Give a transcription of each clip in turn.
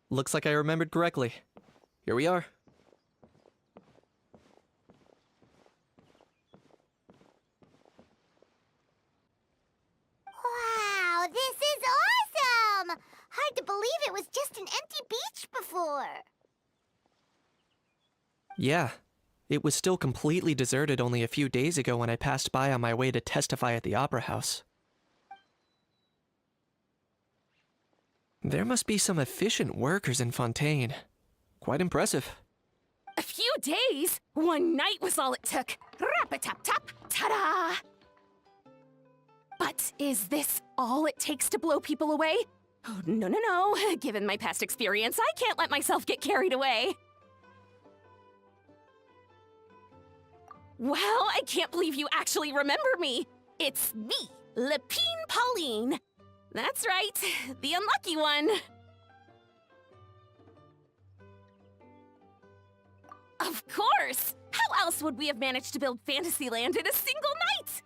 Looks like I remembered correctly. Here we are. Wow, this is awesome! Hard to believe it was just an empty beach before. Yeah. It was still completely deserted only a few days ago when I passed by on my way to testify at the Opera House. There must be some efficient workers in Fontaine. Quite impressive. A few days? One night was all it took. Rap-a-tap-tap, ta-da! But is this all it takes to blow people away? Oh, no, no, no. Given my past experience, I can't let myself get carried away. Wow, I can't believe you actually remember me. It's me, Lapine Pauline. That's right, the unlucky one. Of course! How else would we have managed to build Fantasyland in a single night?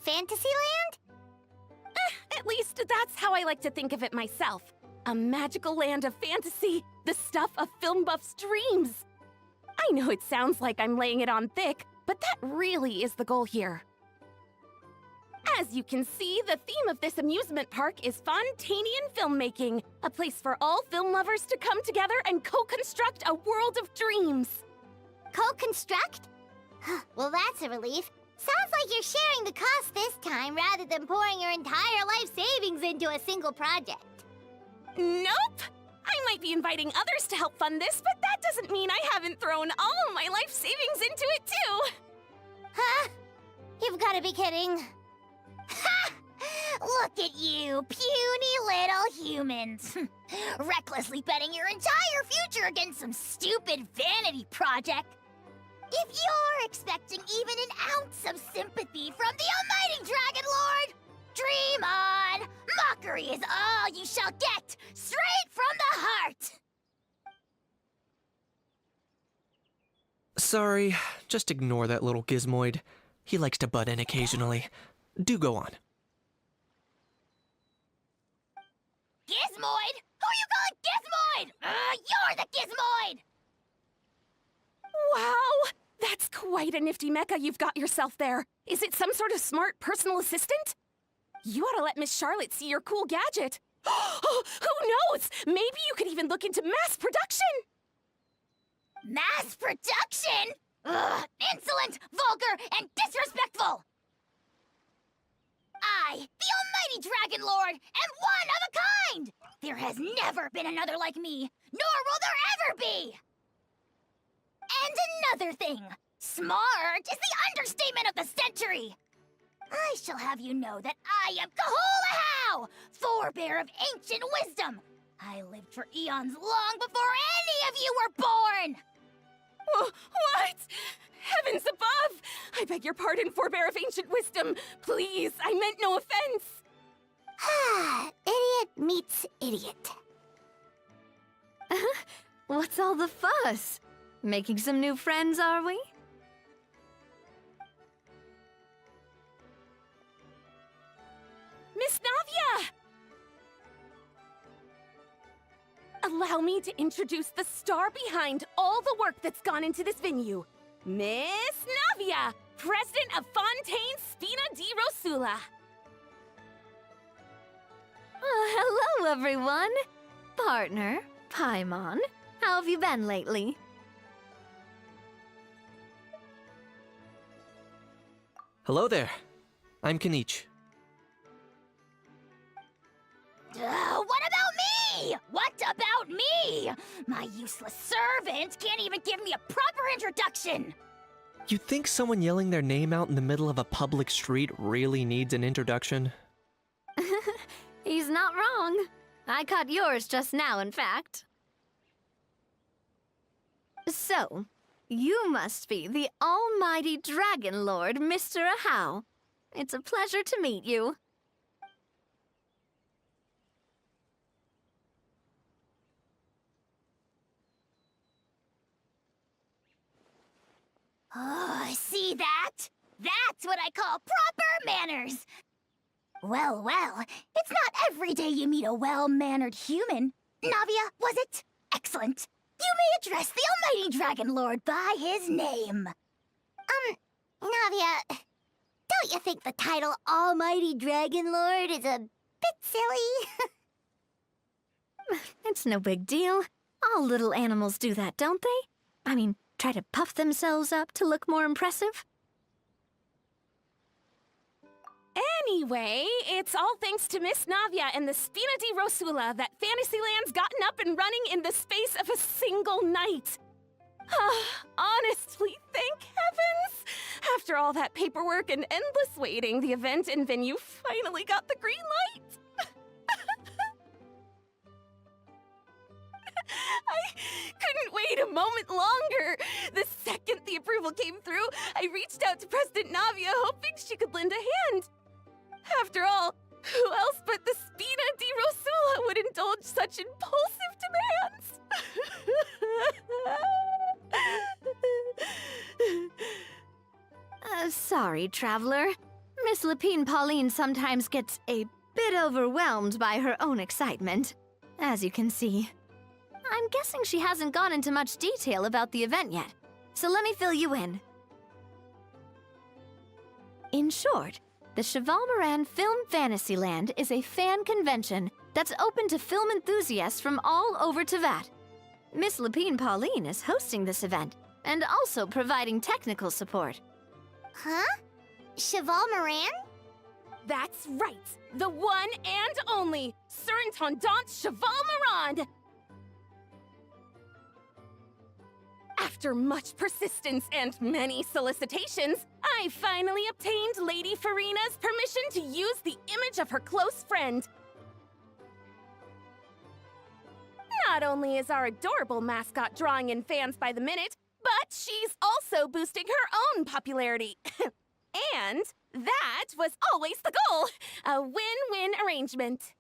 Fantasyland? At least that's how I like to think of it myself. A magical land of fantasy, the stuff of film buffs' dreams. I know it sounds like I'm laying it on thick, but that really is the goal here. As you can see, the theme of this amusement park is Fontainian filmmaking, a place for all film lovers to come together and co-construct a world of dreams. Co-construct? Well, that's a relief. Sounds like you're sharing the cost this time rather than pouring your entire life savings into a single project. Nope! I might be inviting others to help fund this, but that doesn't mean I haven't thrown all my life savings into it too! Huh? You've got to be kidding. Ha! Look at you, puny little humans. Recklessly betting your entire future against some stupid vanity project. If you're expecting even an ounce of sympathy from the almighty Dragon Lord, dream on! Mockery is all you shall get, straight from the heart! Sorry, just ignore that little gizmoid. He likes to butt in occasionally. Do go on. Gizmoid? Who you calling Gizmoid? You're the Gizmoid! Wow! That's quite a nifty mecha you've got yourself there. Is it some sort of smart personal assistant? You ought to let Miss Charlotte see your cool gadget. Who knows? Maybe you could even look into mass production! Mass production? Ugh, insolent, vulgar, and disrespectful! I, the almighty Dragon Lord, am one of a kind! There has never been another like me, nor will there ever be! And another thing, smart is the understatement of the century! I shall have you know that I am Kahulahau, forebear of ancient wisdom! I lived for eons long before any of you were born! What? Heavens above! I beg your pardon, forebear of ancient wisdom. Please, I meant no offense. Idiot meets idiot. What's all the fuss? Making some new friends, are we? Miss Navia! Allow me to introduce the star behind all the work that's gone into this venue. Miss Navia, president of Fontaine Spina di Rosula. Hello, everyone. Partner, Paimon, how have you been lately? Hello there. I'm Kanich. What about me? What about me? My useless servant can't even give me a proper introduction. You think someone yelling their name out in the middle of a public street really needs an introduction? He's not wrong. I caught yours just now, in fact. So, you must be the almighty Dragon Lord, Mr. Ahau. It's a pleasure to meet you. Oh, see that? That's what I call proper manners. Well, well, it's not every day you meet a well-mannered human. Navia, was it? Excellent. You may address the almighty Dragon Lord by his name. Navia, don't you think the title Almighty Dragon Lord is a bit silly? It's no big deal. All little animals do that, don't they? I mean, try to puff themselves up to look more impressive. Anyway, it's all thanks to Miss Navia and the Spina di Rosula that Fantasyland's gotten up and running in the space of a single night. Honestly, thank heavens! After all that paperwork and endless waiting, the event and venue finally got the green light. I couldn't wait a moment longer. The second the approval came through, I reached out to President Navia, hoping she could lend a hand. After all, who else but the Spina di Rosula would indulge such impulsive demands? Sorry, Traveler. Miss Lapine Pauline sometimes gets a bit overwhelmed by her own excitement, as you can see. I'm guessing she hasn't gone into much detail about the event yet, so let me fill you in. In short, the Cheval Moran Film Fantasyland is a fan convention that's open to film enthusiasts from all over Teyvat. Miss Lapine Pauline is hosting this event and also providing technical support. Huh? Cheval Moran? That's right, the one and only Surintendant Cheval Moran! After much persistence and many solicitations, I finally obtained Lady Farina's permission to use the image of her close friend. Not only is our adorable mascot drawing in fans by the minute, but she's also boosting her own popularity. And that was always the goal, a win-win arrangement.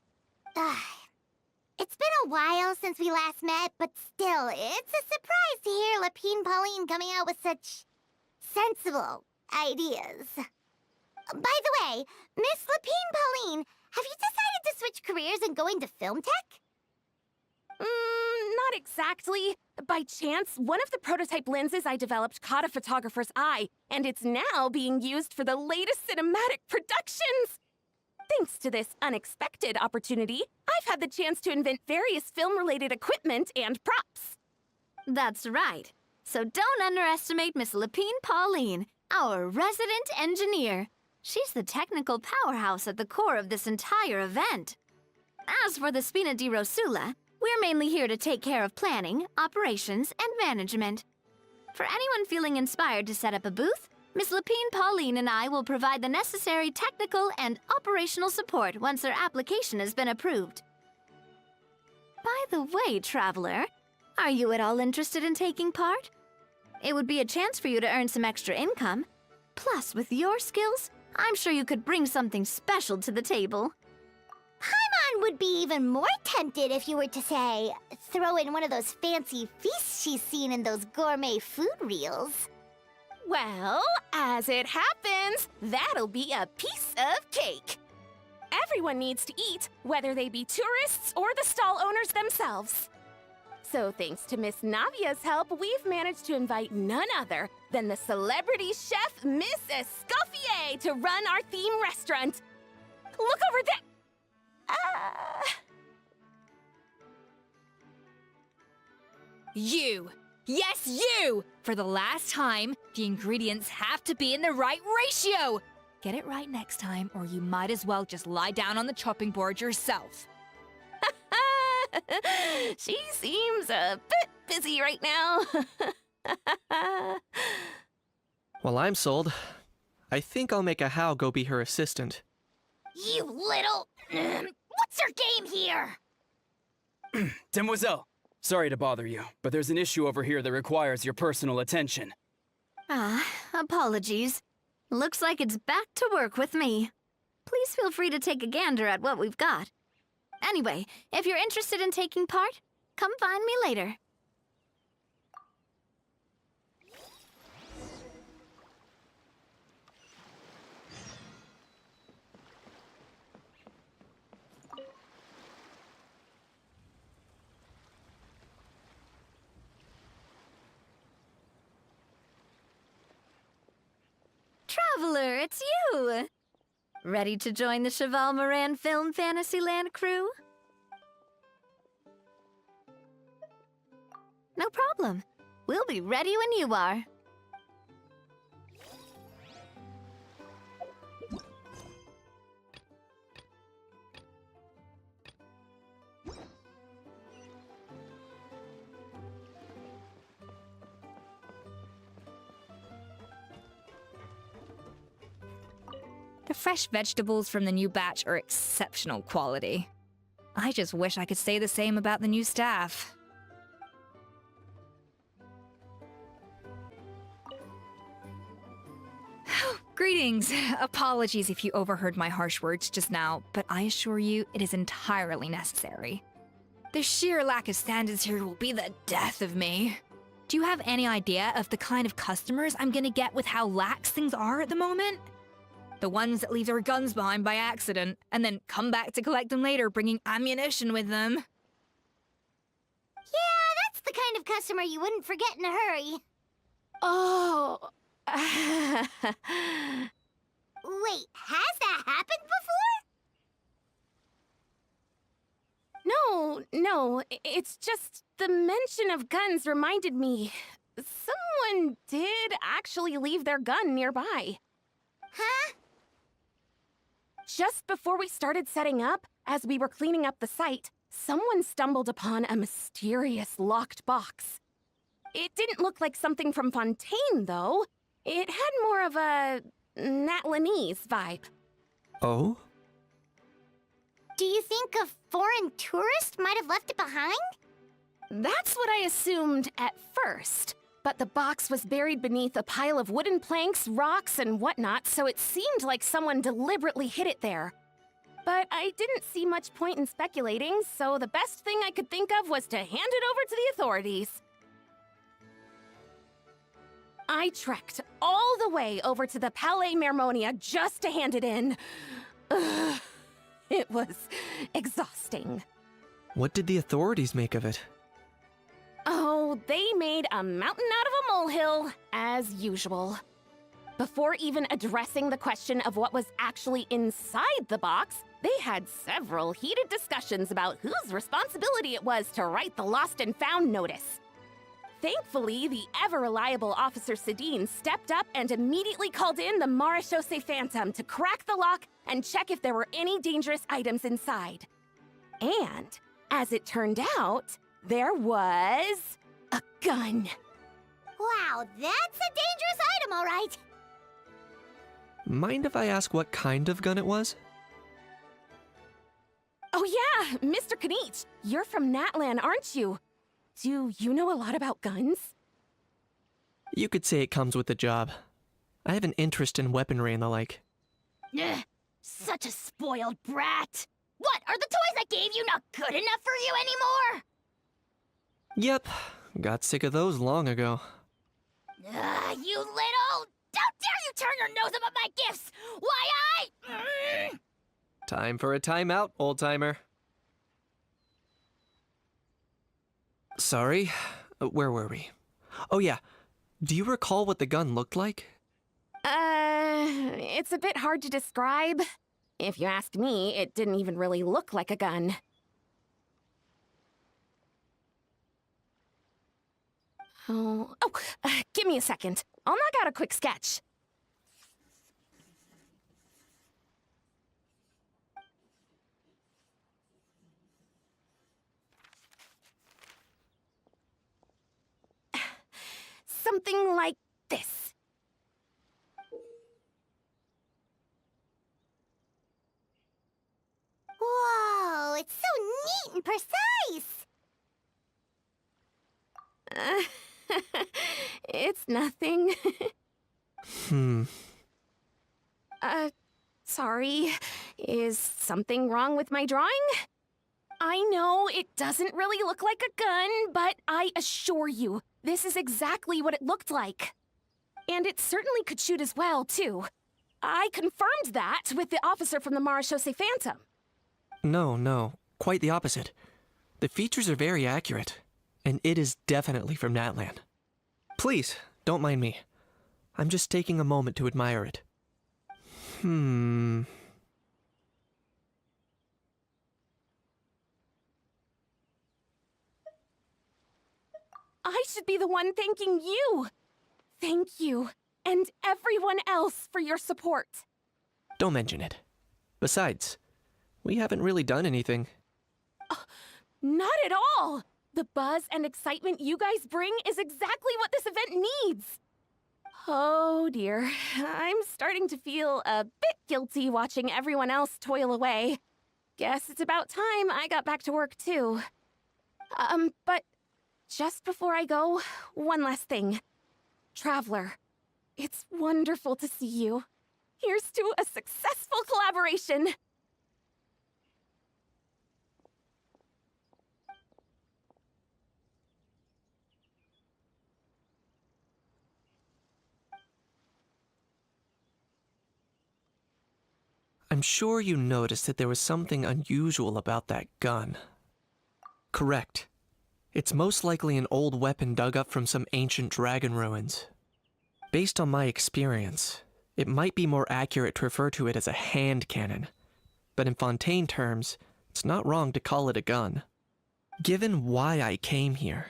It's been a while since we last met, but still, it's a surprise to hear Lapine Pauline coming out with such sensible ideas. By the way, Miss Lapine Pauline, have you decided to switch careers and go into film tech? Not exactly. By chance, one of the prototype lenses I developed caught a photographer's eye, and it's now being used for the latest cinematic productions. Thanks to this unexpected opportunity, I've had the chance to invent various film-related equipment and props. That's right. So don't underestimate Miss Lapine Pauline, our resident engineer. She's the technical powerhouse at the core of this entire event. As for the Spina di Rosula, we're mainly here to take care of planning, operations, and management. For anyone feeling inspired to set up a booth, Miss Lapine Pauline and I will provide the necessary technical and operational support once their application has been approved. By the way, Traveler, are you at all interested in taking part? It would be a chance for you to earn some extra income. Plus, with your skills, I'm sure you could bring something special to the table. Paimon would be even more tempted if you were to, say, throw in one of those fancy feasts she's seen in those gourmet food reels. Well, as it happens, that'll be a piece of cake. Everyone needs to eat, whether they be tourists or the stall owners themselves. So thanks to Miss Navia's help, we've managed to invite none other than the celebrity chef, Miss Escoffier, to run our theme restaurant. Look over there! You! Yes, you! For the last time, the ingredients have to be in the right ratio! Get it right next time, or you might as well just lie down on the chopping board yourself. She seems a bit busy right now. Well, I'm sold. I think I'll make a How go be her assistant. You little... What's your game here? Demoiselle, sorry to bother you, but there's an issue over here that requires your personal attention. Apologies. Looks like it's back to work with me. Please feel free to take a gander at what we've got. Anyway, if you're interested in taking part, come find me later. it's you! Ready to join the Cheval Moran Film Fantasyland crew? No problem. We'll be ready when you are. The fresh vegetables from the new batch are exceptional quality. I just wish I could say the same about the new staff. Greetings. Apologies if you overheard my harsh words just now, but I assure you it is entirely necessary. The sheer lack of standards here will be the death of me. Do you have any idea of the kind of customers I'm gonna get with how lax things are at the moment? The ones that leave their guns behind by accident, and then come back to collect them later, bringing ammunition with them. Yeah, that's the kind of customer you wouldn't forget in a hurry. Oh. Wait, has that happened before? No, it's just the mention of guns reminded me. Someone did actually leave their gun nearby. Huh? Just before we started setting up, as we were cleaning up the site, someone stumbled upon a mysterious locked box. It didn't look like something from Fontaine, though. It had more of a Natlanese vibe. Oh? Do you think a foreign tourist might have left it behind? That's what I assumed at first. But the box was buried beneath a pile of wooden planks, rocks, and whatnot, so it seemed like someone deliberately hid it there. But I didn't see much point in speculating, so the best thing I could think of was to hand it over to the authorities. I trekked all the way over to the Palais Mermonia just to hand it in. Ugh, it was exhausting. What did the authorities make of it? Oh, they made a mountain out of a molehill, as usual. Before even addressing the question of what was actually inside the box, they had several heated discussions about whose responsibility it was to write the lost and found notice. Thankfully, the ever-reliable Officer Sedine stepped up and immediately called in the Marechaussee Phantom to crack the lock and check if there were any dangerous items inside. And, as it turned out, there was a gun. Wow, that's a dangerous item, all right. Mind if I ask what kind of gun it was? Oh yeah, Mr. Kanich, you're from Natlan, aren't you? Do you know a lot about guns? You could say it comes with the job. I have an interest in weaponry and the like. Ugh, such a spoiled brat. What, are the toys I gave you not good enough for you anymore? Yep, got sick of those long ago. You little... How dare you turn your nose up at my gifts! Why, Time for a timeout, old-timer. Sorry, where were we? Oh yeah, do you recall what the gun looked like? It's a bit hard to describe. If you ask me, it didn't even really look like a gun. Give me a second. I'll knock out a quick sketch. Something like this. Whoa, it's so neat and precise. It's nothing. Sorry. Is something wrong with my drawing? I know it doesn't really look like a gun, but I assure you, this is exactly what it looked like. And it certainly could shoot as well, too. I confirmed that with the officer from the Marechaussee Phantom. No, quite the opposite. The features are very accurate, and it is definitely from Natlan. Please, don't mind me. I'm just taking a moment to admire it. I should be the one thanking you. Thank you, and everyone else for your support. Don't mention it. Besides, we haven't really done anything. Not at all! The buzz and excitement you guys bring is exactly what this event needs. Oh dear, I'm starting to feel a bit guilty watching everyone else toil away. Guess it's about time I got back to work too. But just before I go, one last thing. Traveler, it's wonderful to see you. Here's to a successful collaboration! I'm sure you noticed that there was something unusual about that gun. Correct. It's most likely an old weapon dug up from some ancient dragon ruins. Based on my experience, it might be more accurate to refer to it as a hand cannon, but in Fontaine terms, it's not wrong to call it a gun. Given why I came here,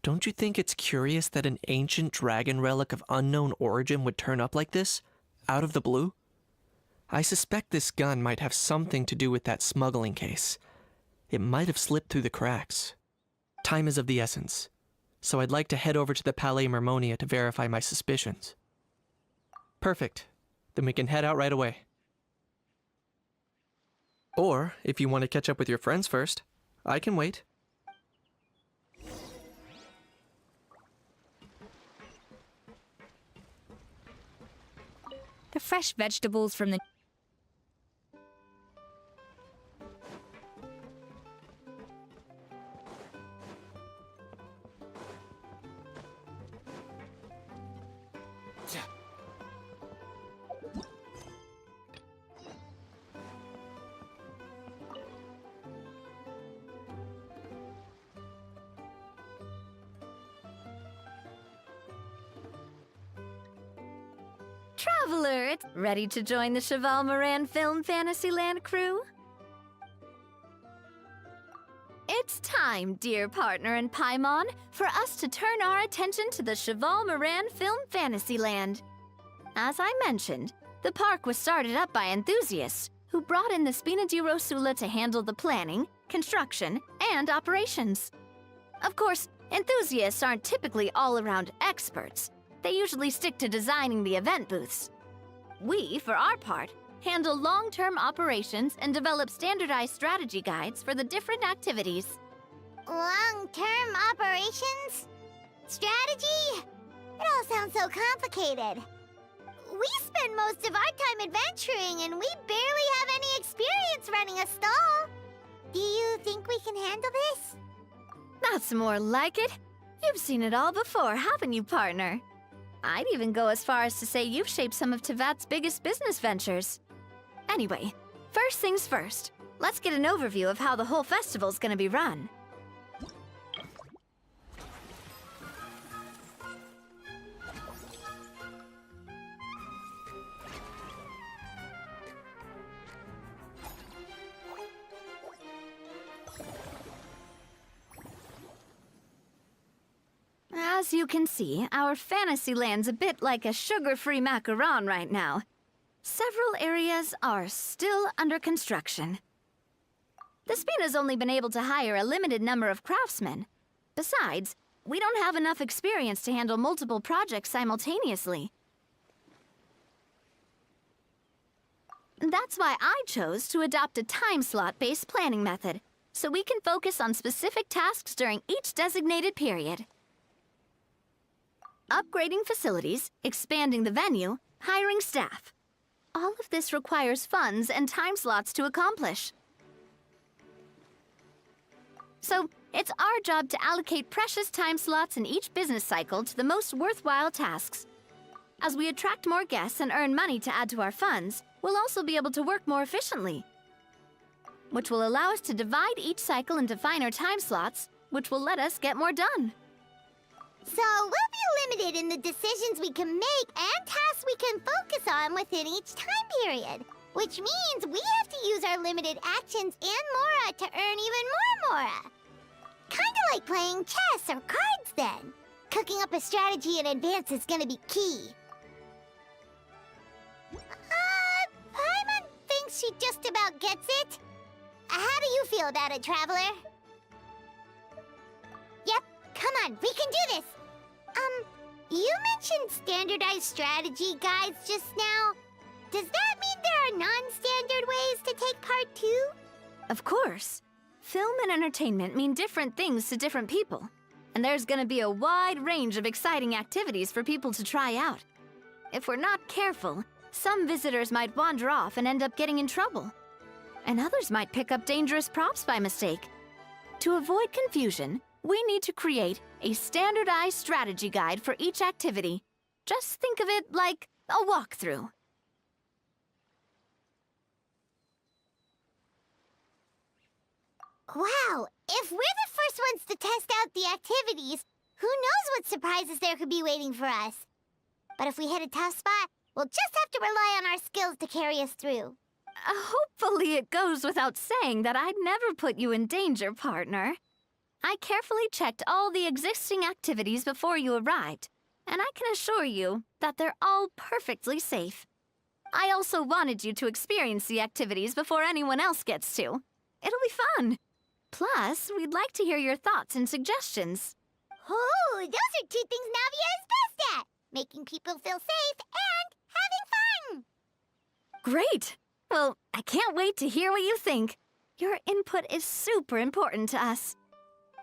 don't you think it's curious that an ancient dragon relic of unknown origin would turn up like this, out of the blue? I suspect this gun might have something to do with that smuggling case. It might have slipped through the cracks. Time is of the essence, so I'd like to head over to the Palais Mermonia to verify my suspicions. Perfect. Then we can head out right away. Or, if you want to catch up with your friends first, I can wait. The fresh vegetables from the Traveler, it's ready to join the Cheval Moran Film Fantasyland crew? It's time, dear partner in Paimon, for us to turn our attention to the Cheval Moran Film Fantasyland. As I mentioned, the park was started up by enthusiasts who brought in the Spina di Rosula to handle the planning, construction, and operations. Of course, enthusiasts aren't typically all-around experts. They usually stick to designing the event booths. We, for our part, handle long-term operations and develop standardized strategy guides for the different activities. Long-term operations? Strategy? It all sounds so complicated. We spend most of our time adventuring and we barely have any experience running a stall. Do you think we can handle this? That's more like it. You've seen it all before, haven't you, partner? I'd even go as far as to say you've shaped some of Tevat's biggest business ventures. Anyway, first things first. Let's get an overview of how the whole festival's gonna be run. As you can see, our Fantasyland's a bit like a sugar-free macaron right now. Several areas are still under construction. The Spina's only been able to hire a limited number of craftsmen. Besides, we don't have enough experience to handle multiple projects simultaneously. That's why I chose to adopt a time slot-based planning method, so we can focus on specific tasks during each designated period. Upgrading facilities, expanding the venue, hiring staff. All of this requires funds and time slots to accomplish. So, it's our job to allocate precious time slots in each business cycle to the most worthwhile tasks. As we attract more guests and earn money to add to our funds, we'll also be able to work more efficiently, which will allow us to divide each cycle into finer time slots, which will let us get more done. So we'll be limited in the decisions we can make and tasks we can focus on within each time period. Which means we have to use our limited actions and Mora to earn even more Mora. Kinda like playing chess or cards then. Cooking up a strategy in advance is gonna be key. Paimon thinks she just about gets it. How do you feel about it, Traveler? Yep, come on, we can do this! You mentioned standardized strategy guides just now. Does that mean there are non-standard ways to take part too? Of course. Film and entertainment mean different things to different people. And there's gonna be a wide range of exciting activities for people to try out. If we're not careful, some visitors might wander off and end up getting in trouble. And others might pick up dangerous props by mistake. To avoid confusion, we need to create a standardized strategy guide for each activity. Just think of it like a walkthrough. Wow, if we're the first ones to test out the activities, who knows what surprises there could be waiting for us? But if we hit a tough spot, we'll just have to rely on our skills to carry us through. Hopefully it goes without saying that I'd never put you in danger, partner. I carefully checked all the existing activities before you arrived, and I can assure you that they're all perfectly safe. I also wanted you to experience the activities before anyone else gets to. It'll be fun. Plus, we'd like to hear your thoughts and suggestions. Oh, those are two things Navia is best at! Making people feel safe and having fun! Great! Well, I can't wait to hear what you think. Your input is super important to us.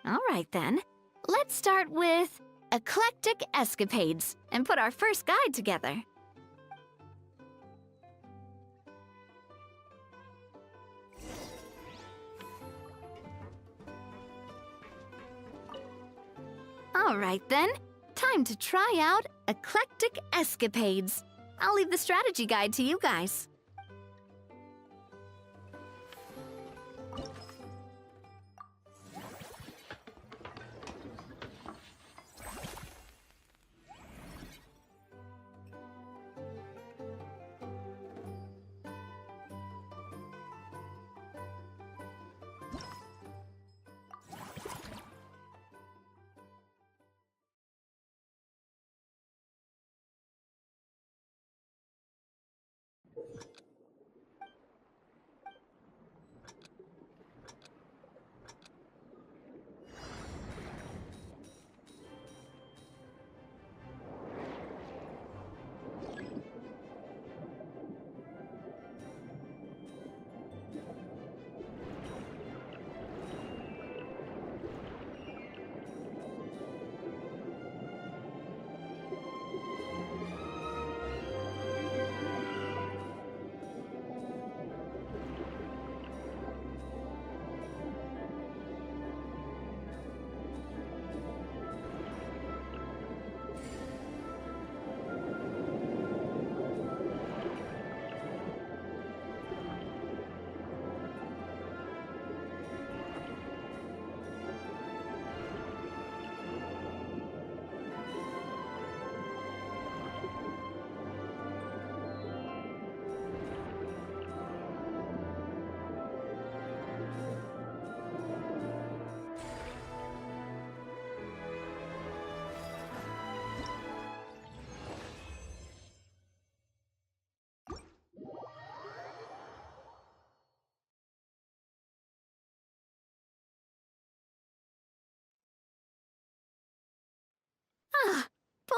All right, then. Let's start with Eclectic Escapades and put our first guide together. All right, then. Time to try out Eclectic Escapades. I'll leave the strategy guide to you guys.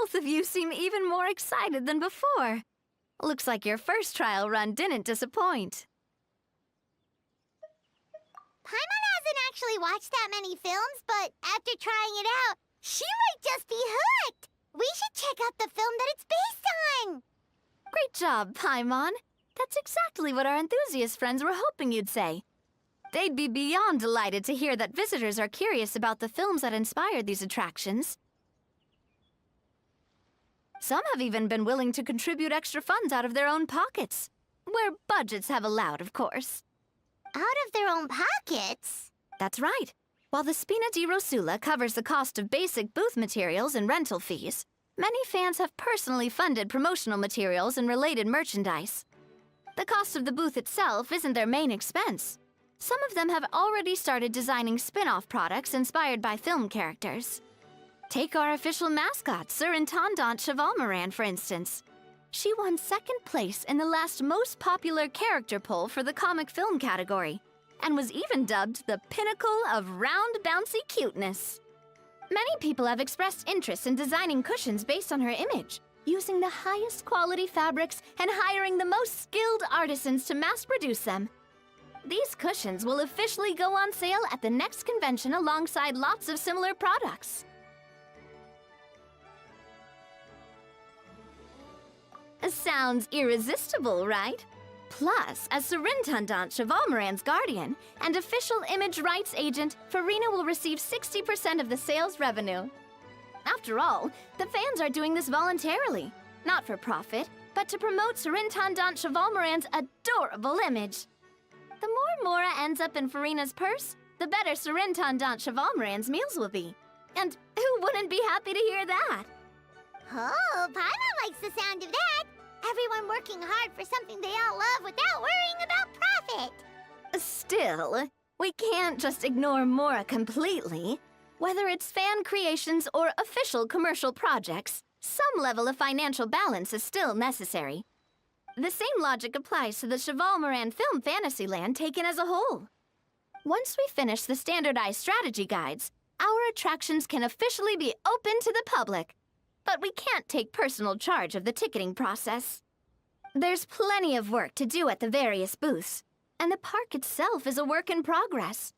Both of you seem even more excited than before. Looks like your first trial run didn't disappoint. Paimon hasn't actually watched that many films, but after trying it out, she might just be hooked! We should check out the film that it's based on! Great job, Paimon. That's exactly what our enthusiast friends were hoping you'd say. They'd be beyond delighted to hear that visitors are curious about the films that inspired these attractions. Some have even been willing to contribute extra funds out of their own pockets. Where budgets have allowed, of course. Out of their own pockets? That's right. While the Spina di Rosula covers the cost of basic booth materials and rental fees, many fans have personally funded promotional materials and related merchandise. The cost of the booth itself isn't their main expense. Some of them have already started designing spin-off products inspired by film characters. Take our official mascot, Surintendant Chevalmoran, for instance. She won second place in the last most popular character poll for the comic film category, and was even dubbed the pinnacle of round, bouncy cuteness. Many people have expressed interest in designing cushions based on her image, using the highest quality fabrics and hiring the most skilled artisans to mass produce them. These cushions will officially go on sale at the next convention alongside lots of similar products. Sounds irresistible, right? Plus, as Surintendant Chevalmoran's guardian and official image rights agent, Farina will receive 60% of the sales revenue. After all, the fans are doing this voluntarily, not for profit, but to promote Surintendant Chevalmoran's adorable image. The more Mora ends up in Farina's purse, the better Surintendant Chevalmoran's meals will be. And who wouldn't be happy to hear that? Oh, Paimon likes the sound of that. Everyone working hard for something they all love without worrying about profit. Still, we can't just ignore Mora completely. Whether it's fan creations or official commercial projects, some level of financial balance is still necessary. The same logic applies to the Chevalmoran Film Fantasyland taken as a whole. Once we finish the standardized strategy guides, our attractions can officially be open to the public. But we can't take personal charge of the ticketing process. There's plenty of work to do at the various booths, and the park itself is a work in progress.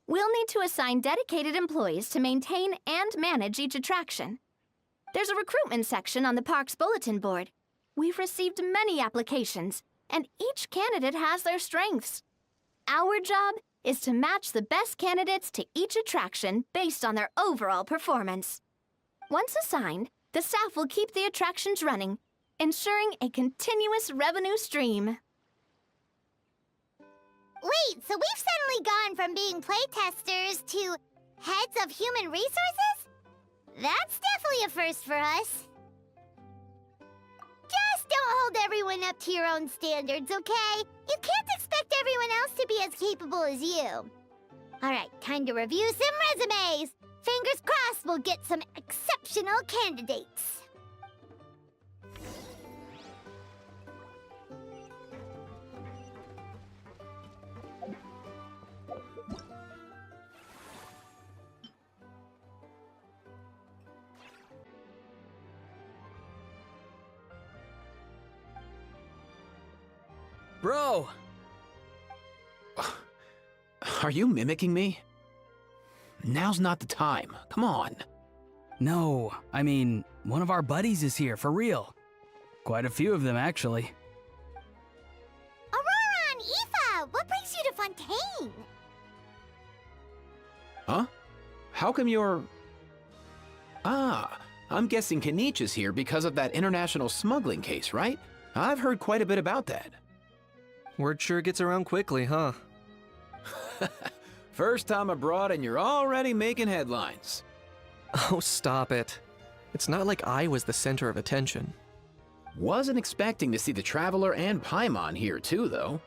We'll need to assign dedicated employees to maintain and manage each attraction. There's a recruitment section on the park's bulletin board. We've received many applications, and each candidate has their strengths. Our job is to match the best candidates to each attraction based on their overall performance. Once assigned, the staff will keep the attractions running, ensuring a continuous revenue stream. Wait, so we've suddenly gone from being playtesters to heads of human resources? That's definitely a first for us. Just don't hold everyone up to your own standards, okay? You can't expect everyone else to be as capable as you. All right, time to review some resumes. Fingers crossed we'll get some exceptional candidates. Bro! Are you mimicking me? Now's not the time. Come on. No, I mean, one of our buddies is here, for real. Quite a few of them, actually. Aurora and Aoife, what brings you to Fontaine? Huh? How come you're... Ah, I'm guessing Kanich is here because of that international smuggling case, right? I've heard quite a bit about that. Word sure gets around quickly, huh? First time abroad and you're already making headlines. Oh, stop it. It's not like I was the center of attention. Wasn't expecting to see the Traveler and Paimon here too, though.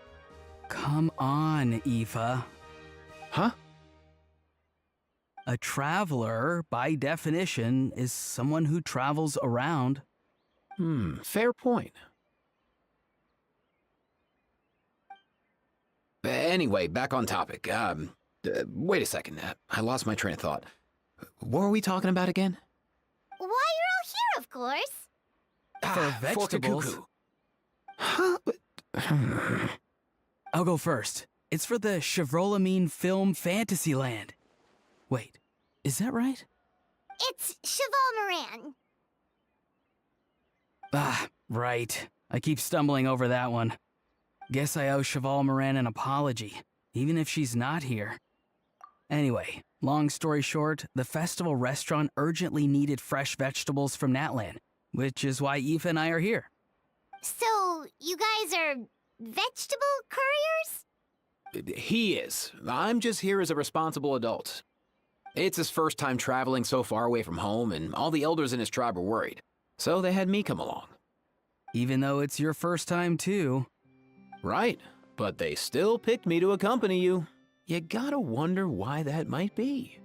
Come on, Aoife. Huh? A traveler, by definition, is someone who travels around. Fair point. Anyway, back on topic. Wait a second. I lost my train of thought. What were we talking about again? Why, you're all here, of course. For vegetables. Huh? I'll go first. It's for the Chevrolamine Film Fantasyland. Wait, is that right? It's Chevalmoran. Ah, right. I keep stumbling over that one. Guess I owe Chevalmoran an apology, even if she's not here. Anyway, long story short, the festival restaurant urgently needed fresh vegetables from Natlan, which is why Aoife and I are here. So, you guys are vegetable couriers? He is. I'm just here as a responsible adult. It's his first time traveling so far away from home, and all the elders in his tribe were worried. So they had me come along. Even though it's your first time too. Right, but they still picked me to accompany you. You gotta wonder why that might be.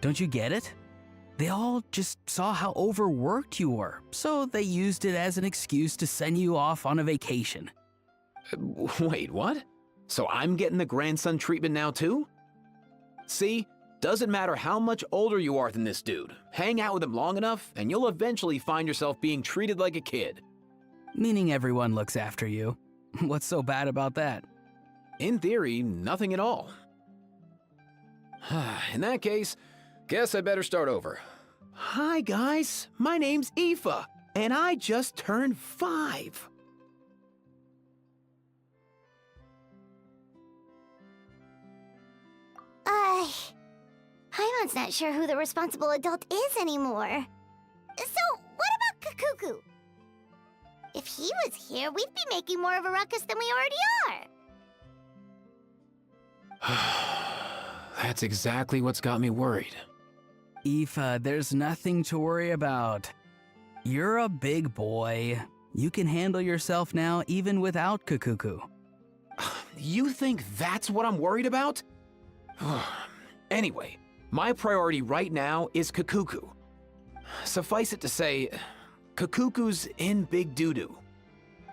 Don't you get it? They all just saw how overworked you were, so they used it as an excuse to send you off on a vacation. Wait, what? So I'm getting the grandson treatment now too? See, doesn't matter how much older you are than this dude. Hang out with him long enough, and you'll eventually find yourself being treated like a kid. Meaning everyone looks after you. What's so bad about that? In theory, nothing at all. In that case, guess I better start over. Hi guys, my name's Aoife, and I just turned 5. Paimon's not sure who the responsible adult is anymore. So, what about Kakuku? If he was here, we'd be making more of a ruckus than we already are. That's exactly what's got me worried. Aoife, there's nothing to worry about. You're a big boy. You can handle yourself now even without Kakuku. You think that's what I'm worried about? Anyway, my priority right now is Kakuku. Suffice it to say, Kakuku's in big doo-doo.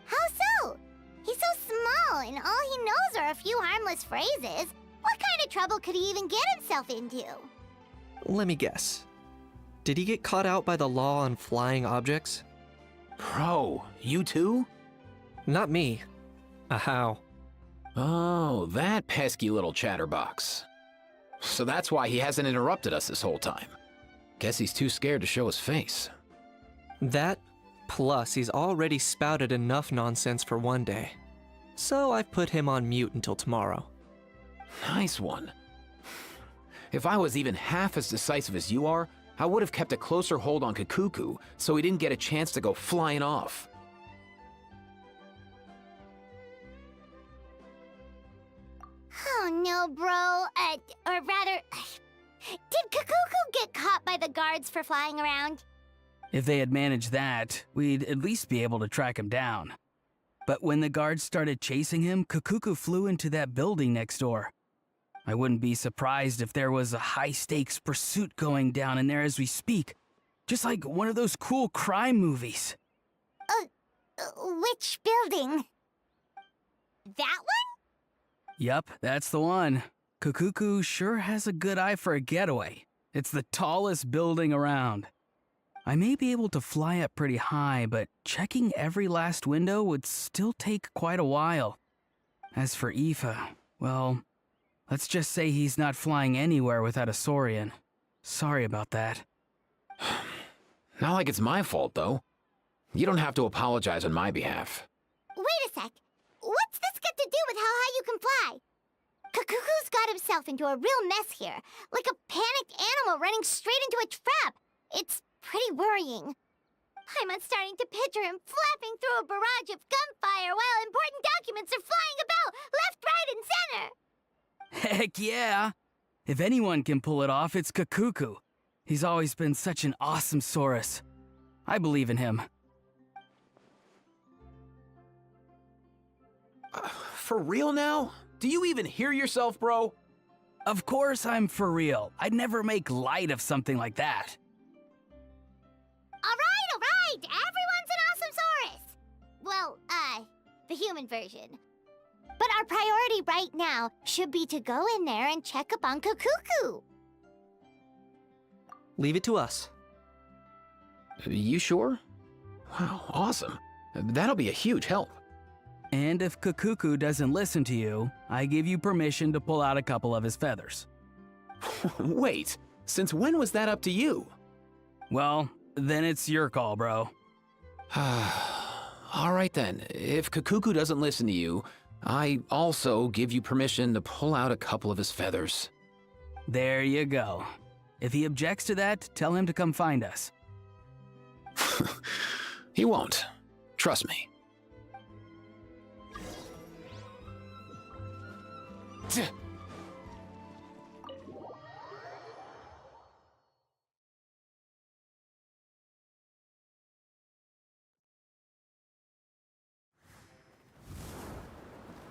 How so? He's so small, and all he knows are a few harmless phrases. What kind of trouble could he even get himself into? Let me guess. Did he get caught out by the law on flying objects? Bro, you too? Not me. How? Oh, that pesky little chatterbox. So that's why he hasn't interrupted us this whole time. Guess he's too scared to show his face. That, plus he's already spouted enough nonsense for one day. So I've put him on mute until tomorrow. Nice one. If I was even half as decisive as you are, I would have kept a closer hold on Kakuku so he didn't get a chance to go flying off. Oh no, bro. Or rather, did Kakuku get caught by the guards for flying around? If they had managed that, we'd at least be able to track him down. But when the guards started chasing him, Kakuku flew into that building next door. I wouldn't be surprised if there was a high-stakes pursuit going down in there as we speak. Just like one of those cool crime movies. Which building? That one? Yup, that's the one. Kakuku sure has a good eye for a getaway. It's the tallest building around. I may be able to fly up pretty high, but checking every last window would still take quite a while. As for Aoife, well, let's just say he's not flying anywhere without a Saurian. Sorry about that. Not like it's my fault, though. You don't have to apologize on my behalf. Wait a sec. What's this got to do with how high you can fly? Kakuku's got himself into a real mess here, like a panicked animal running straight into a trap. It's pretty worrying. I'm starting to picture him flapping through a barrage of gunfire while important documents are flying about left, right, and center. Heck yeah! If anyone can pull it off, it's Kakuku. He's always been such an awesome Saurus. I believe in him. For real now? Do you even hear yourself, bro? Of course I'm for real. I'd never make light of something like that. All right. Everyone's an awesome Saurus. Well, the human version. But our priority right now should be to go in there and check up on Kakuku. Leave it to us. You sure? Wow, awesome. That'll be a huge help. And if Kakuku doesn't listen to you, I give you permission to pull out a couple of his feathers. Wait, since when was that up to you? Well, then it's your call, bro. All right then, if Kakuku doesn't listen to you, I also give you permission to pull out a couple of his feathers. There you go. If he objects to that, tell him to come find us. He won't. Trust me.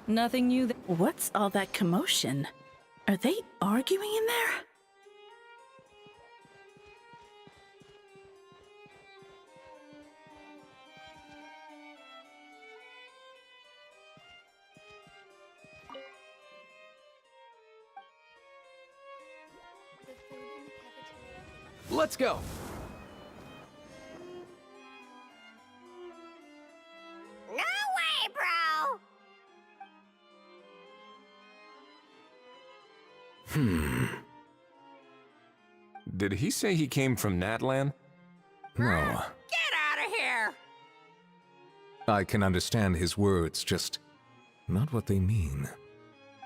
Nothing new there. What's all that commotion? Are they arguing in there? Let's go! No way, bro! Did he say he came from Natlan? No, Get out of here! I can understand his words, just not what they mean.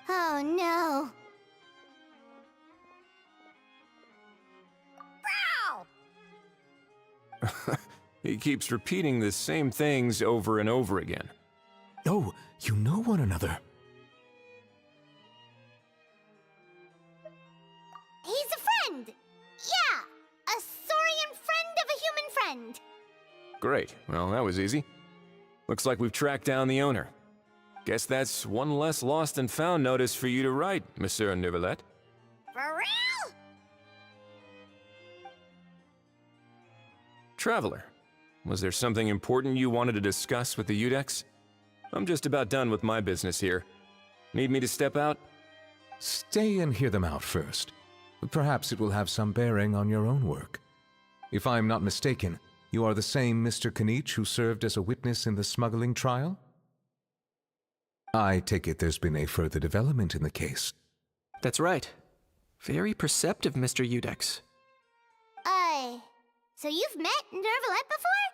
Oh no. Bro! He keeps repeating the same things over and over again. Oh, you know one another. He's a friend! Yeah! A saurian friend of a human friend! Great. Well, that was easy. Looks like we've tracked down the owner. Guess that's one less lost and found notice for you to write, Monsieur Neuvillette. For real? Traveler, was there something important you wanted to discuss with the Udex? I'm just about done with my business here. Need me to step out? Stay and hear them out first. Perhaps it will have some bearing on your own work. If I'm not mistaken, you are the same Mr. Kanich who served as a witness in the smuggling trial? I take it there's been a further development in the case. That's right. Very perceptive, Mr. Udex. So you've met Neuvillette before?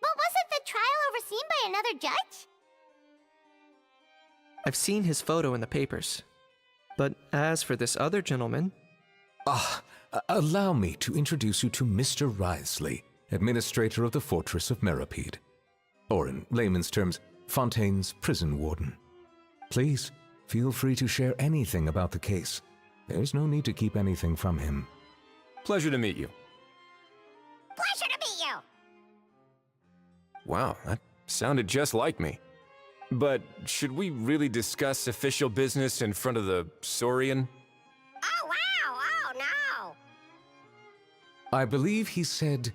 But wasn't the trial overseen by another judge? I've seen his photo in the papers. But as for this other gentleman... Allow me to introduce you to Mr. Wriothesley, administrator of the Fortress of Meripede. Or in layman's terms, Fontaine's prison warden. Please, feel free to share anything about the case. There's no need to keep anything from him. Pleasure to meet you. Pleasure to meet you! Wow, that sounded just like me. But should we really discuss official business in front of the Saurian? Oh wow! Oh no! I believe he said...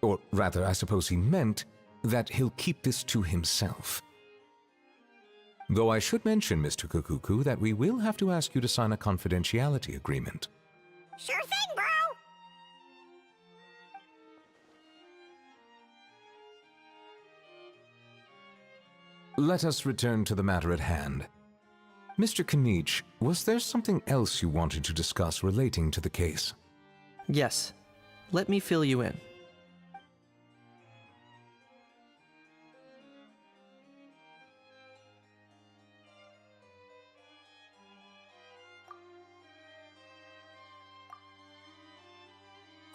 Or rather, I suppose he meant that he'll keep this to himself. Though I should mention, Mr. Kukuku, that we will have to ask you to sign a confidentiality agreement. Sure thing, bro! Let us return to the matter at hand. Mr. Kanich, was there something else you wanted to discuss relating to the case? Yes. Let me fill you in.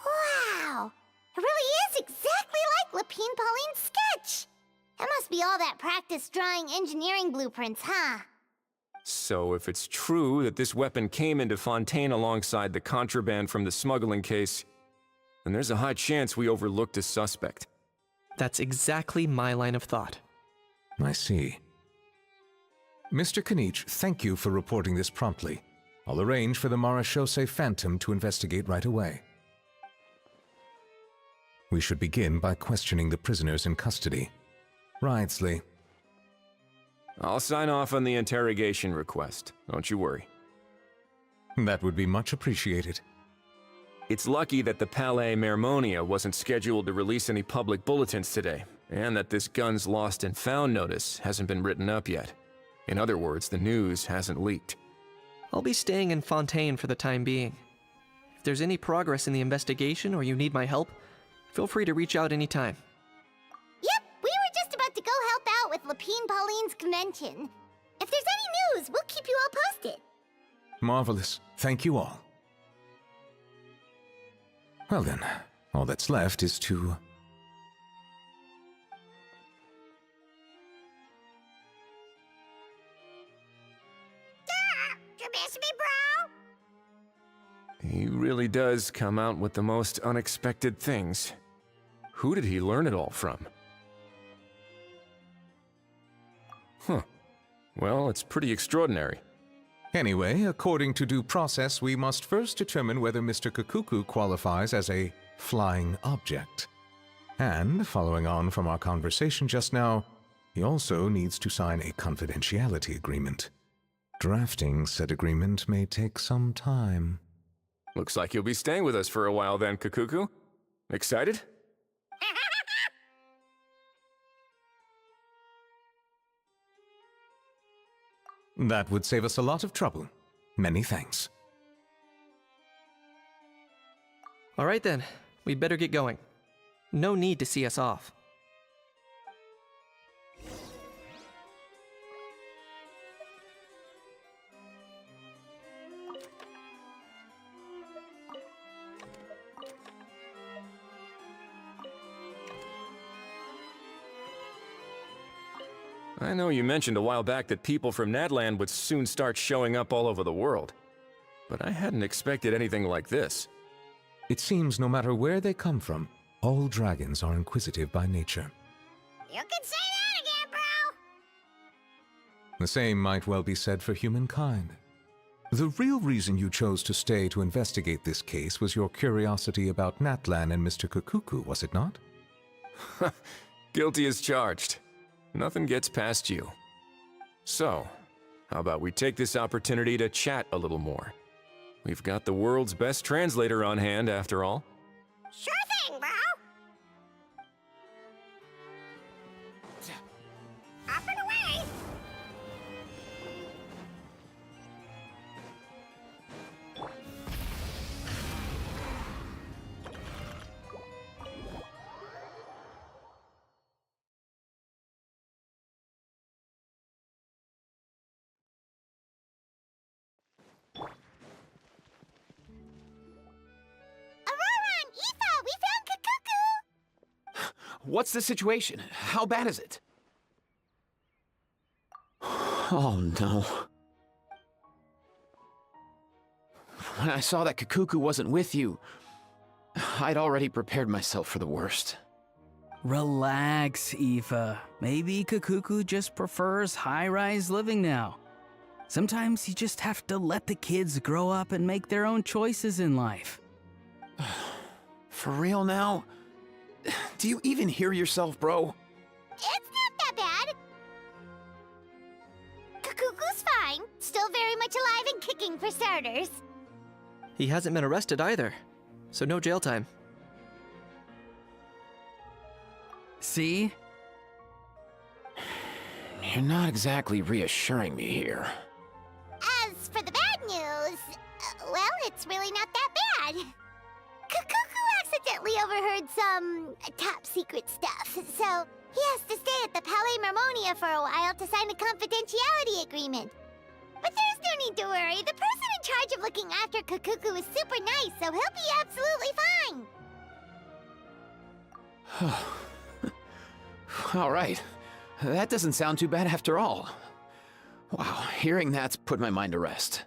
Wow! It really is exactly like Lapine Pauline's sketch! That must be all that practice drawing engineering blueprints, huh? So if it's true that this weapon came into Fontaine alongside the contraband from the smuggling case, then there's a high chance we overlooked a suspect. That's exactly my line of thought. I see. Mr. Kanich, thank you for reporting this promptly. I'll arrange for the Marechaussee Phantom to investigate right away. We should begin by questioning the prisoners in custody. Wriothesley. I'll sign off on the interrogation request, don't you worry. That would be much appreciated. It's lucky that the Palais Mermonia wasn't scheduled to release any public bulletins today, and that this gun's lost and found notice hasn't been written up yet. In other words, the news hasn't leaked. I'll be staying in Fontaine for the time being. If there's any progress in the investigation or you need my help, feel free to reach out anytime. Yep, we were just about to go help out with Lapine Pauline's convention. If there's any news, we'll keep you all posted. Marvelous. Thank you all. Well then, all that's left is to... You miss me, bro? He really does come out with the most unexpected things. Who did he learn it all from? Well, it's pretty extraordinary. Anyway, according to due process, we must first determine whether Mr. Kakuku qualifies as a flying object. And, following on from our conversation just now, he also needs to sign a confidentiality agreement. Drafting said agreement may take some time. Looks like you'll be staying with us for a while then, Kakuku. Excited? That would save us a lot of trouble. Many thanks. All right then, we'd better get going. No need to see us off. I know you mentioned a while back that people from Nadland would soon start showing up all over the world. But I hadn't expected anything like this. It seems no matter where they come from, all dragons are inquisitive by nature. You can say that again, bro! The same might well be said for humankind. The real reason you chose to stay to investigate this case was your curiosity about Natlan and Mr. Kakuku, was it not? Guilty as charged. Nothing gets past you. So, how about we take this opportunity to chat a little more? We've got the world's best translator on hand, after all. Sure thing, bro! Up and away! We found Kakuku! What's the situation? How bad is it? Oh no. When I saw that Kakuku wasn't with you, I'd already prepared myself for the worst. Relax, Aoife. Maybe Kakuku just prefers high-rise living now. Sometimes you just have to let the kids grow up and make their own choices in life. For real now? Do you even hear yourself, bro? It's not that bad. Kakuku's fine. Still very much alive and kicking for starters. He hasn't been arrested either, so no jail time. See? You're not exactly reassuring me here. As for the bad news, well, it's really not that bad. Kakuku accidentally overheard some top secret stuff, so he has to stay at the Palais Mermonia for a while to sign a confidentiality agreement. But there's no need to worry. The person in charge of looking after Kakuku is super nice, so he'll be absolutely fine. All right. That doesn't sound too bad after all. Wow, hearing that's put my mind to rest.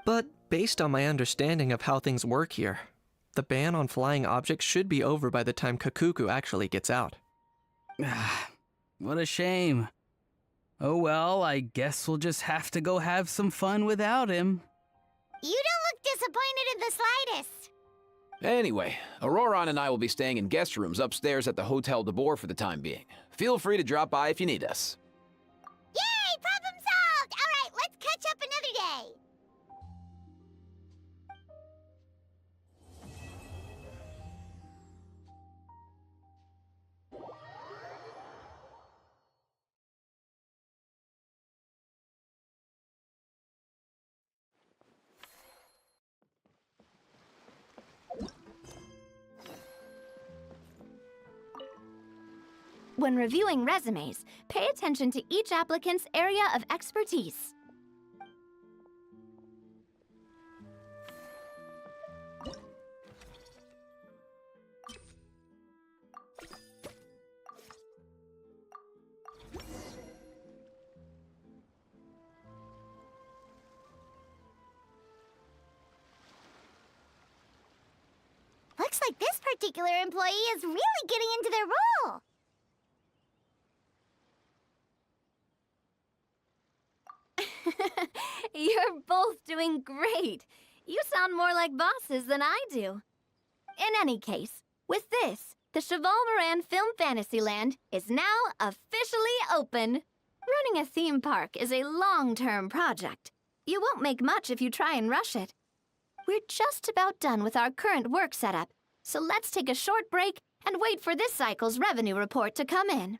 But based on my understanding of how things work here, the ban on flying objects should be over by the time Kakuku actually gets out. What a shame. Oh well, I guess we'll just have to go have some fun without him. You don't look disappointed in the slightest. Anyway, Auroron and I will be staying in guest rooms upstairs at the Hotel de Boer for the time being. Feel free to drop by if you need us. Yay! Problem solved! All right, let's catch up another day. When reviewing resumes, pay attention to each applicant's area of expertise. Looks like this particular employee is really getting into their role. You're both doing great. You sound more like bosses than I do. In any case, with this, the Cheval Moran Film Fantasyland is now officially open. Running a theme park is a long-term project. You won't make much if you try and rush it. We're just about done with our current work setup, so let's take a short break and wait for this cycle's revenue report to come in.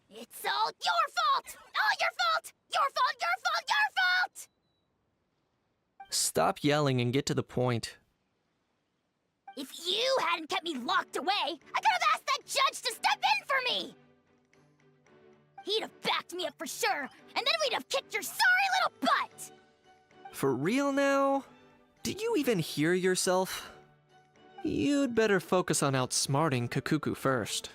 It's all your fault! All your fault! Your fault, your fault, your fault! Stop yelling and get to the point. If you hadn't kept me locked away, I could have asked that judge to step in for me! He'd have backed me up for sure, and then we'd have kicked your sorry little butt! For real now? Did you even hear yourself? You'd better focus on outsmarting Kakuku first.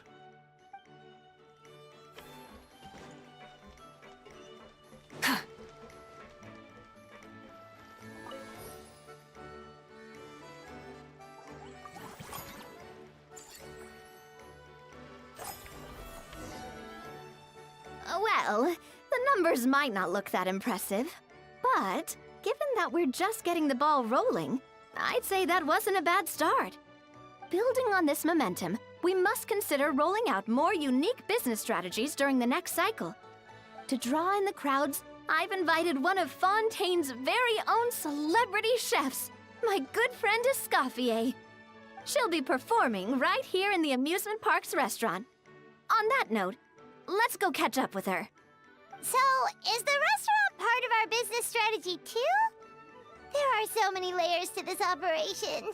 Well, the numbers might not look that impressive, but given that we're just getting the ball rolling, I'd say that wasn't a bad start. Building on this momentum, we must consider rolling out more unique business strategies during the next cycle. To draw in the crowds, I've invited one of Fontaine's very own celebrity chefs, my good friend Escoffier. She'll be performing right here in the amusement park's restaurant. On that note, let's go catch up with her. So, is the restaurant part of our business strategy too? There are so many layers to this operation.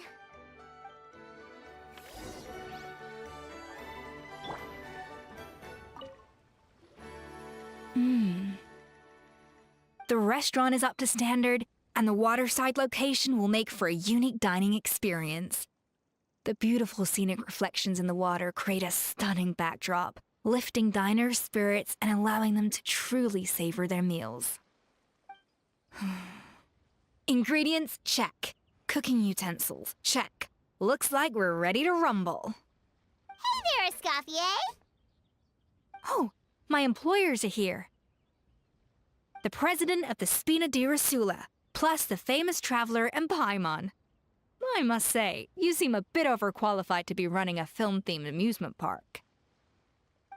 The restaurant is up to standard, and the waterside location will make for a unique dining experience. The beautiful scenic reflections in the water create a stunning backdrop, lifting diners' spirits and allowing them to truly savor their meals. Ingredients, check. Cooking utensils, check. Looks like we're ready to rumble. Hey there, Escoffier! Oh, my employers are here. The president of the Spina di Rasula, plus the famous traveler and Paimon. I must say, you seem a bit overqualified to be running a film-themed amusement park.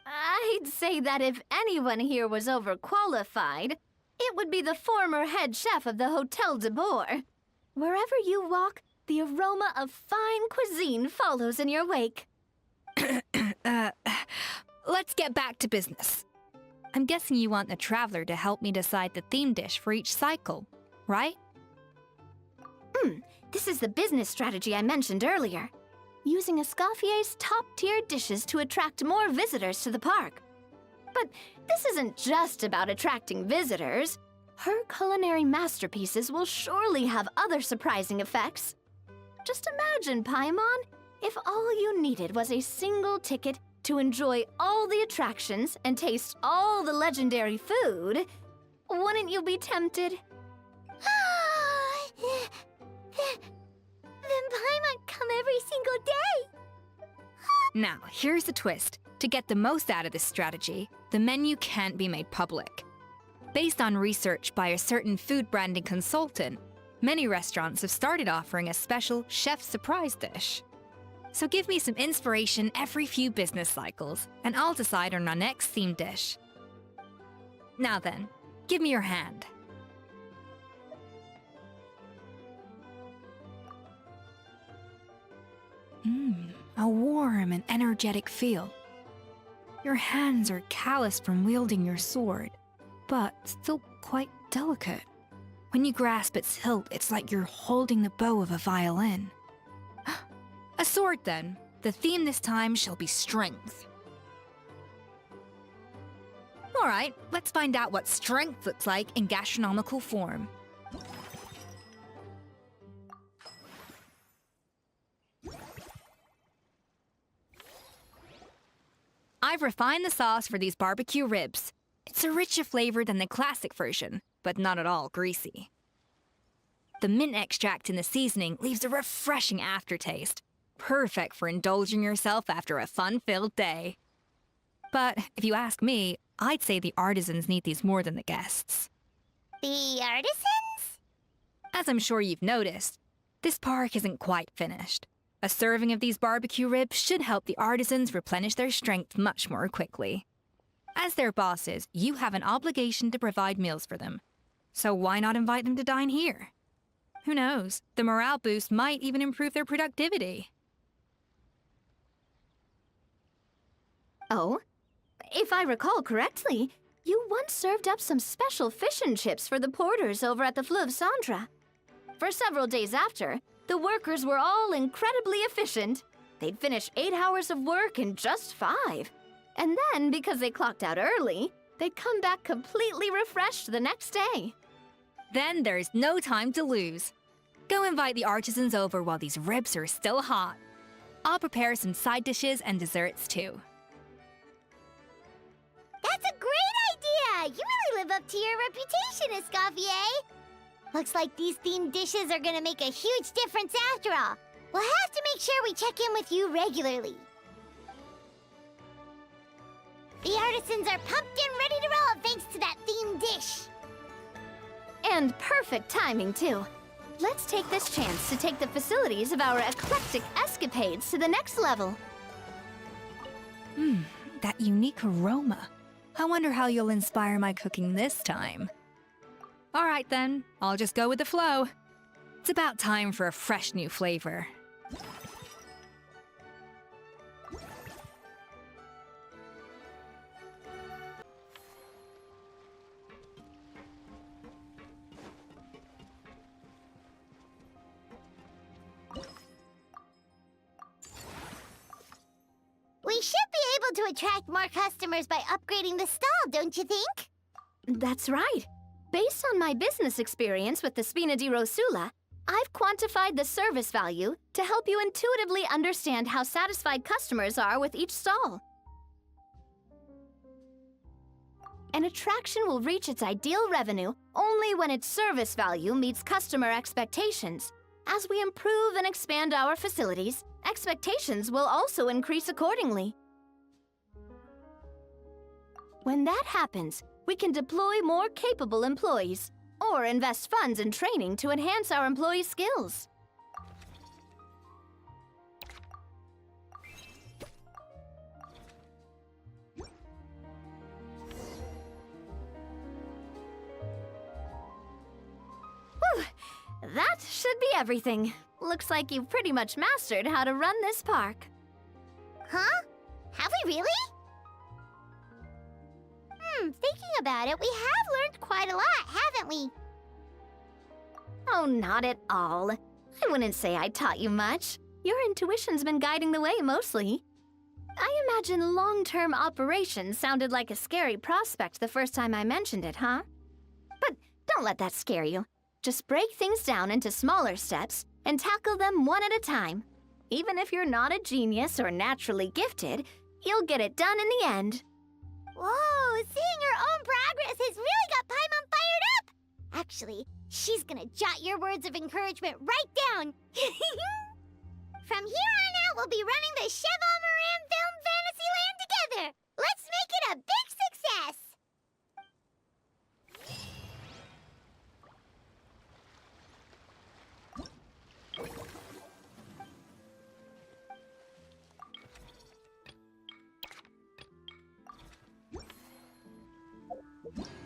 I'd say that if anyone here was overqualified, it would be the former head chef of the Hotel de Boer. Wherever you walk, the aroma of fine cuisine follows in your wake. Let's get back to business. I'm guessing you want the traveler to help me decide the theme dish for each cycle, right? This is the business strategy I mentioned earlier. Using Escoffier's top-tier dishes to attract more visitors to the park. But this isn't just about attracting visitors. Her culinary masterpieces will surely have other surprising effects. Just imagine, Paimon, if all you needed was a single ticket to enjoy all the attractions and taste all the legendary food. Wouldn't you be tempted? Then Paimon come every single day! Now, here's the twist. To get the most out of this strategy, the menu can't be made public. Based on research by a certain food branding consultant, many restaurants have started offering a special chef surprise dish. So give me some inspiration every few business cycles, and I'll decide on our next theme dish. Now then, give me your hand. A warm and energetic feel. Your hands are calloused from wielding your sword, but still quite delicate. When you grasp its hilt, it's like you're holding the bow of a violin. A sword, then. The theme this time shall be strength. All right, let's find out what strength looks like in gastronomical form. I've refined the sauce for these barbecue ribs. It's a richer flavor than the classic version, but not at all greasy. The mint extract in the seasoning leaves a refreshing aftertaste. perfect for indulging yourself after a fun-filled day. But if you ask me, I'd say the artisans need these more than the guests. The artisans? As I'm sure you've noticed, this park isn't quite finished. A serving of these barbecue ribs should help the artisans replenish their strength much more quickly. As their bosses, you have an obligation to provide meals for them. So why not invite them to dine here? Who knows? The morale boost might even improve their productivity. Oh? If I recall correctly, you once served up some special fish and chips for the porters over at the Fleuve Cendra. For several days after, the workers were all incredibly efficient. They'd finish 8 hours of work in just 5. And then, because they clocked out early, they'd come back completely refreshed the next day. Then there's no time to lose. Go invite the artisans over while these ribs are still hot. I'll prepare some side dishes and desserts too. That's a great idea! You really live up to your reputation, Escoffier! Looks like these themed dishes are gonna make a huge difference after all. We'll have to make sure we check in with you regularly. The artisans are pumped and ready to roll thanks to that themed dish. And perfect timing, too. Let's take this chance to take the facilities of our eclectic escapades to the next level. That unique aroma. I wonder how you'll inspire my cooking this time. All right then, I'll just go with the flow. It's about time for a fresh new flavor. We should be able to attract more customers by upgrading the stall, don't you think? That's right. Based on my business experience with the Spina di Rosula, I've quantified the service value to help you intuitively understand how satisfied customers are with each stall. An attraction will reach its ideal revenue only when its service value meets customer expectations. As we improve and expand our facilities, expectations will also increase accordingly. When that happens, we can deploy more capable employees, or invest funds in training to enhance our employees' skills. Whew! That should be everything. Looks like you've pretty much mastered how to run this park. Huh? Have we really? Thinking about it, we have learned quite a lot, haven't we? Oh, not at all. I wouldn't say I taught you much. Your intuition's been guiding the way mostly. I imagine long-term operations sounded like a scary prospect the first time I mentioned it, huh? But don't let that scare you. Just break things down into smaller steps and tackle them one at a time. Even if you're not a genius or naturally gifted, you'll get it done in the end. Whoa, seeing your own progress has really got Paimon fired up! Actually, she's gonna jot your words of encouragement right down. From here on out, we'll be running the Cheval Moran Film Fantasyland together. Let's make it a big success! you